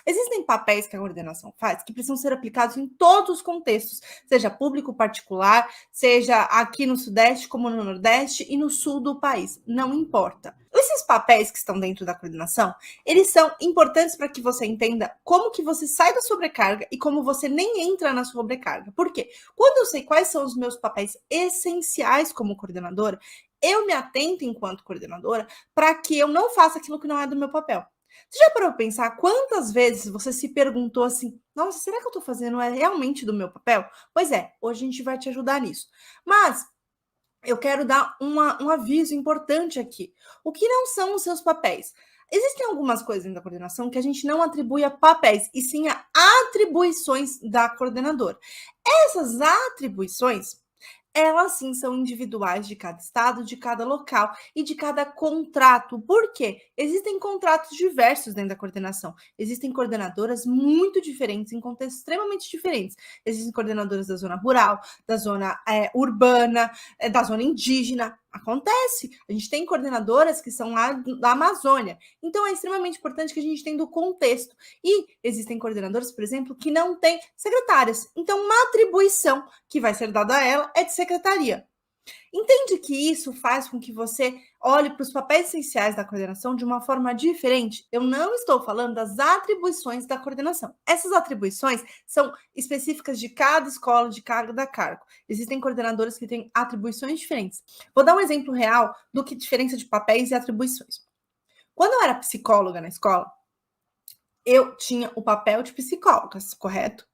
Existem papéis que a coordenação faz que precisam ser aplicados em todos os contextos, seja público, particular, seja aqui no Sudeste, como no Nordeste e no Sul do país, não importa. Esses papéis que estão dentro da coordenação, eles são importantes para que você entenda como que você sai da sobrecarga e como você nem entra na sobrecarga. Por quê? Quando eu sei quais são os meus papéis essenciais como coordenadora, eu me atento enquanto coordenadora para que eu não faça aquilo que não é do meu papel. Você já parou para pensar quantas vezes você se perguntou assim: nossa, será que eu estou fazendo realmente do meu papel? Pois é, hoje a gente vai te ajudar nisso. Mas eu quero dar um aviso importante aqui. O que não são os seus papéis? Existem algumas coisas dentro da coordenação que a gente não atribui a papéis, e sim a atribuições da coordenadora. Essas atribuições, elas sim são individuais de cada estado, de cada local e de cada contrato. Por quê? Existem contratos diversos dentro da coordenação. Existem coordenadoras muito diferentes, em contextos extremamente diferentes. Existem coordenadoras da zona rural, da zona urbana, da zona indígena. Acontece. A gente tem coordenadoras que são lá da Amazônia. Então, é extremamente importante que a gente entenda o contexto. E existem coordenadoras, por exemplo, que não têm secretárias. Então, uma atribuição que vai ser dada a ela é de secretaria. Entende que isso faz com que você olhe para os papéis essenciais da coordenação de uma forma diferente? Eu não estou falando das atribuições da coordenação. Essas atribuições são específicas de cada escola, de cada cargo. Existem coordenadores que têm atribuições diferentes. Vou dar um exemplo real do que diferença de papéis e atribuições. Quando eu era psicóloga na escola, eu tinha o papel de psicóloga, correto?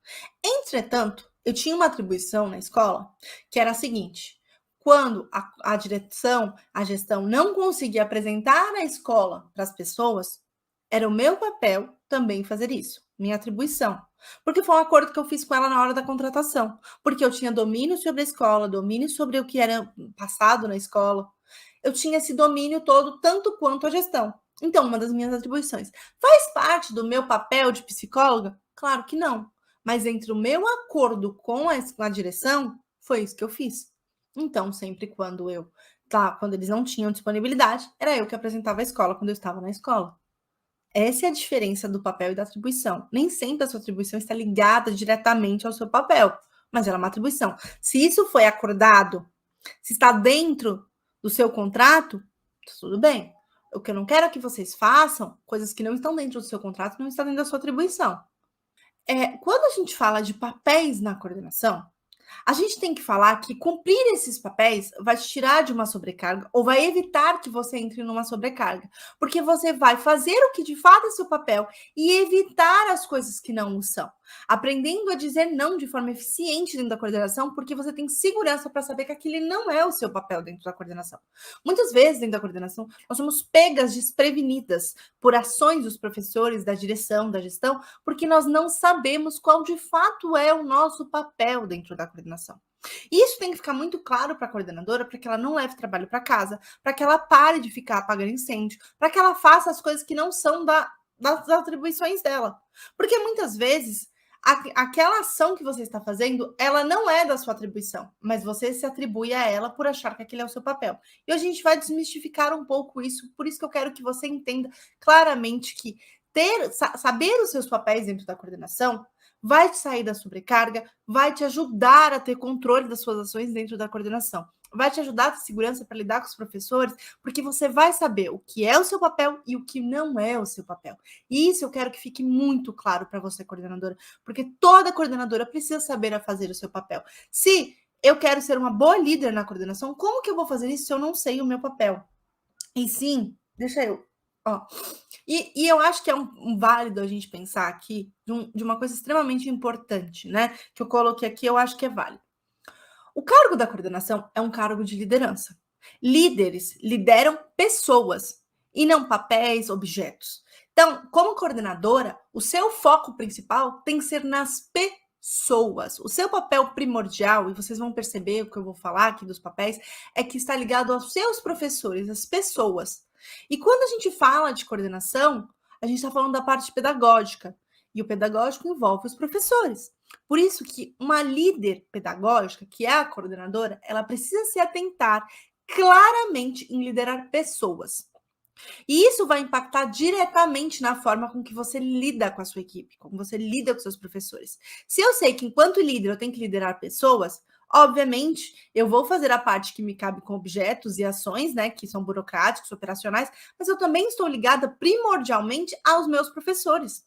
Entretanto, eu tinha uma atribuição na escola que era a seguinte: quando a direção, a gestão não conseguia apresentar a escola para as pessoas, era o meu papel também fazer isso, minha atribuição. Porque foi um acordo que eu fiz com ela na hora da contratação. Porque eu tinha domínio sobre a escola, domínio sobre o que era passado na escola. Eu tinha esse domínio todo, tanto quanto a gestão. Então, uma das minhas atribuições. Faz parte do meu papel de psicóloga? Claro que não. Mas entre o meu acordo com a direção, foi isso que eu fiz. Então, sempre quando eles não tinham disponibilidade, era eu que apresentava a escola quando eu estava na escola. Essa é a diferença do papel e da atribuição. Nem sempre a sua atribuição está ligada diretamente ao seu papel, mas ela é uma atribuição. Se isso foi acordado, se está dentro do seu contrato, tudo bem. O que eu não quero é que vocês façam coisas que não estão dentro do seu contrato, não estão dentro da sua atribuição. Quando a gente fala de papéis na coordenação, a gente tem que falar que cumprir esses papéis vai te tirar de uma sobrecarga ou vai evitar que você entre numa sobrecarga, porque você vai fazer o que de fato é seu papel e evitar as coisas que não o são, aprendendo a dizer não de forma eficiente dentro da coordenação, porque você tem segurança para saber que aquele não é o seu papel dentro da coordenação. Muitas vezes dentro da coordenação nós somos pegas desprevenidas por ações dos professores, da direção, da gestão, porque nós não sabemos qual de fato é o nosso papel dentro da coordenação. E isso tem que ficar muito claro para a coordenadora, para que ela não leve trabalho para casa, para que ela pare de ficar apagando incêndio, para que ela faça as coisas que não são das atribuições dela. Porque muitas vezes aquela ação que você está fazendo, ela não é da sua atribuição, mas você se atribui a ela por achar que aquele é o seu papel. E hoje a gente vai desmistificar um pouco isso, por isso que eu quero que você entenda claramente que saber os seus papéis dentro da coordenação vai te sair da sobrecarga, vai te ajudar a ter controle das suas ações dentro da coordenação. Vai te ajudar a ter segurança para lidar com os professores, porque você vai saber o que é o seu papel e o que não é o seu papel. E isso eu quero que fique muito claro para você, coordenadora, porque toda coordenadora precisa saber a fazer o seu papel. Se eu quero ser uma boa líder na coordenação, como que eu vou fazer isso se eu não sei o meu papel? E sim, deixa eu. Ó, e eu acho que é válido a gente pensar aqui de uma coisa extremamente importante, né? Que eu coloquei aqui, eu acho que é válido. O cargo da coordenação é um cargo de liderança. Líderes lideram pessoas e não papéis, objetos. Então, como coordenadora, o seu foco principal tem que ser nas pessoas. O seu papel primordial, e vocês vão perceber o que eu vou falar aqui dos papéis, é que está ligado aos seus professores, às pessoas. E quando a gente fala de coordenação, a gente está falando da parte pedagógica. E o pedagógico envolve os professores. Por isso que uma líder pedagógica, que é a coordenadora, ela precisa se atentar claramente em liderar pessoas. E isso vai impactar diretamente na forma com que você lida com a sua equipe, como você lida com seus professores. Se eu sei que, enquanto líder, eu tenho que liderar pessoas, obviamente, eu vou fazer a parte que me cabe com objetos e ações, né, que são burocráticos, operacionais, mas eu também estou ligada primordialmente aos meus professores.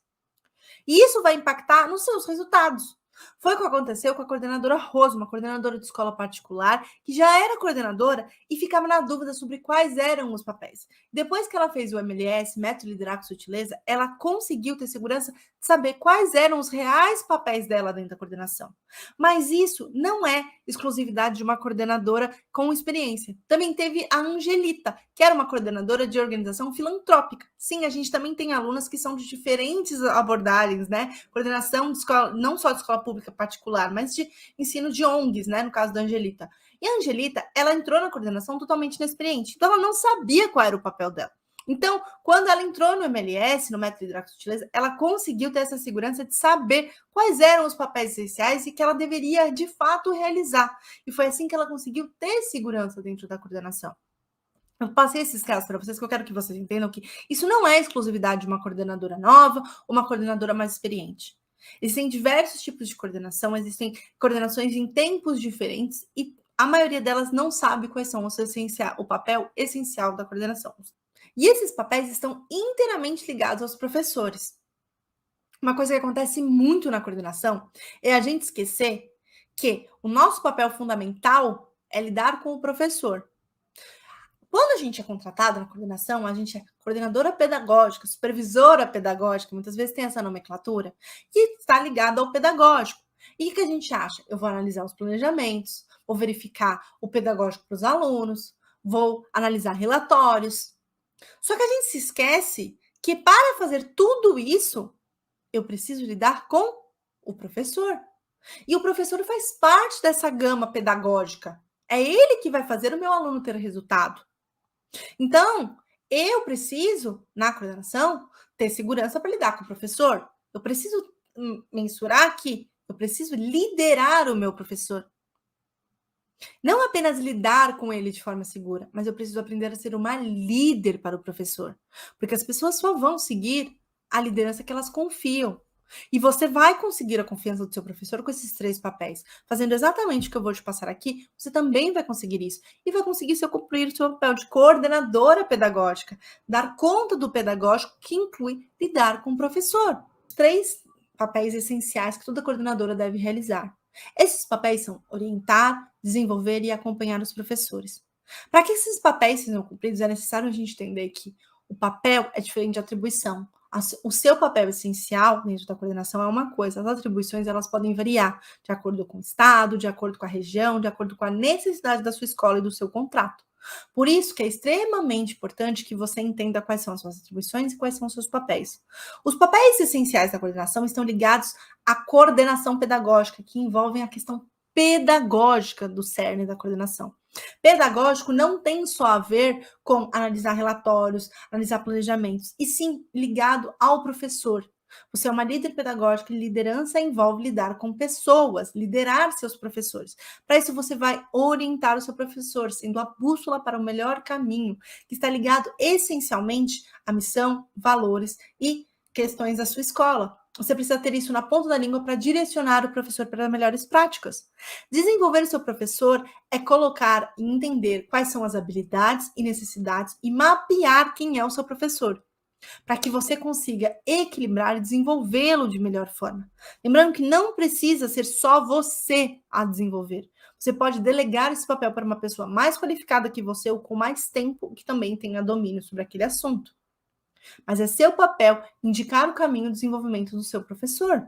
E isso vai impactar nos seus resultados. Foi o que aconteceu com a coordenadora Rosa, uma coordenadora de escola particular, que já era coordenadora e ficava na dúvida sobre quais eram os papéis. Depois que ela fez o MLS, Método Liderar com Sutileza, ela conseguiu ter segurança de saber quais eram os reais papéis dela dentro da coordenação. Mas isso não é exclusividade de uma coordenadora com experiência. Também teve a Angelita, que era uma coordenadora de organização filantrópica. Sim, a gente também tem alunas que são de diferentes abordagens, né? Coordenação de escola, não só de escola pública particular, mas de ensino de ONGs, né? No caso da Angelita. E a Angelita, ela entrou na coordenação totalmente inexperiente. Então, ela não sabia qual era o papel dela. Então, quando ela entrou no MLS, no Método Liderar com Sutileza, ela conseguiu ter essa segurança de saber quais eram os papéis essenciais e que ela deveria, de fato, realizar. E foi assim que ela conseguiu ter segurança dentro da coordenação. Eu passei esses casos para vocês, que eu quero que vocês entendam que isso não é exclusividade de uma coordenadora nova ou uma coordenadora mais experiente. Existem diversos tipos de coordenação, existem coordenações em tempos diferentes e a maioria delas não sabe quais são o papel essencial da coordenação. E esses papéis estão inteiramente ligados aos professores. Uma coisa que acontece muito na coordenação é a gente esquecer que o nosso papel fundamental é lidar com o professor. Quando a gente é contratado na coordenação, a gente é coordenadora pedagógica, supervisora pedagógica, muitas vezes tem essa nomenclatura, que está ligada ao pedagógico. E o que a gente acha? Eu vou analisar os planejamentos, vou verificar o pedagógico para os alunos, vou analisar relatórios. Só que a gente se esquece que para fazer tudo isso, eu preciso lidar com o professor. E o professor faz parte dessa gama pedagógica. É ele que vai fazer o meu aluno ter resultado. Então, eu preciso, na coordenação, ter segurança para lidar com o professor. Eu preciso mensurar que eu preciso liderar o meu professor. Não apenas lidar com ele de forma segura, mas eu preciso aprender a ser uma líder para o professor. Porque as pessoas só vão seguir a liderança que elas confiam. E você vai conseguir a confiança do seu professor com esses 3 papéis. Fazendo exatamente o que eu vou te passar aqui, você também vai conseguir isso. E vai conseguir cumprir o seu papel de coordenadora pedagógica. Dar conta do pedagógico, que inclui lidar com o professor. 3 papéis essenciais que toda coordenadora deve realizar. Esses papéis são orientar, desenvolver e acompanhar os professores. Para que esses papéis sejam cumpridos, é necessário a gente entender que o papel é diferente de atribuição. O seu papel essencial dentro da coordenação é uma coisa, as atribuições elas podem variar de acordo com o estado, de acordo com a região, de acordo com a necessidade da sua escola e do seu contrato. Por isso que é extremamente importante que você entenda quais são as suas atribuições e quais são os seus papéis. Os papéis essenciais da coordenação estão ligados à coordenação pedagógica, que envolvem a questão pedagógica do cerne da coordenação. Pedagógico não tem só a ver com analisar relatórios, analisar planejamentos, e sim ligado ao professor. Você é uma líder pedagógica e liderança envolve lidar com pessoas, liderar seus professores. Para isso, você vai orientar o seu professor, sendo a bússola para o melhor caminho, que está ligado essencialmente à missão, valores e questões da sua escola. Você precisa ter isso na ponta da língua para direcionar o professor para melhores práticas. Desenvolver o seu professor é colocar e entender quais são as habilidades e necessidades e mapear quem é o seu professor, para que você consiga equilibrar e desenvolvê-lo de melhor forma. Lembrando que não precisa ser só você a desenvolver. Você pode delegar esse papel para uma pessoa mais qualificada que você ou com mais tempo que também tenha domínio sobre aquele assunto. Mas é seu papel indicar o caminho do desenvolvimento do seu professor.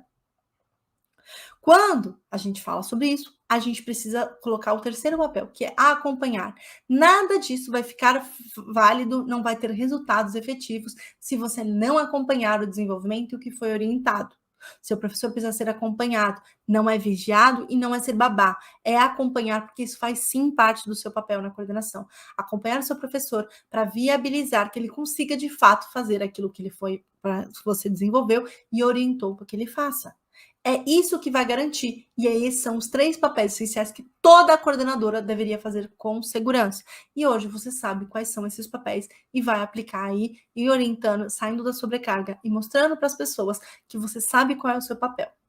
Quando a gente fala sobre isso, a gente precisa colocar o terceiro papel, que é acompanhar. Nada disso vai ficar válido, não vai ter resultados efetivos se você não acompanhar o desenvolvimento e o que foi orientado. Seu professor precisa ser acompanhado, não é vigiado e não é ser babá, é acompanhar, porque isso faz sim parte do seu papel na coordenação. Acompanhar o seu professor para viabilizar que ele consiga de fato fazer aquilo que ele foi, você desenvolveu e orientou para que ele faça. É isso que vai garantir. E aí, esses são os 3 papéis essenciais que toda coordenadora deveria fazer com segurança. E hoje você sabe quais são esses papéis e vai aplicar aí e orientando, saindo da sobrecarga e mostrando para as pessoas que você sabe qual é o seu papel.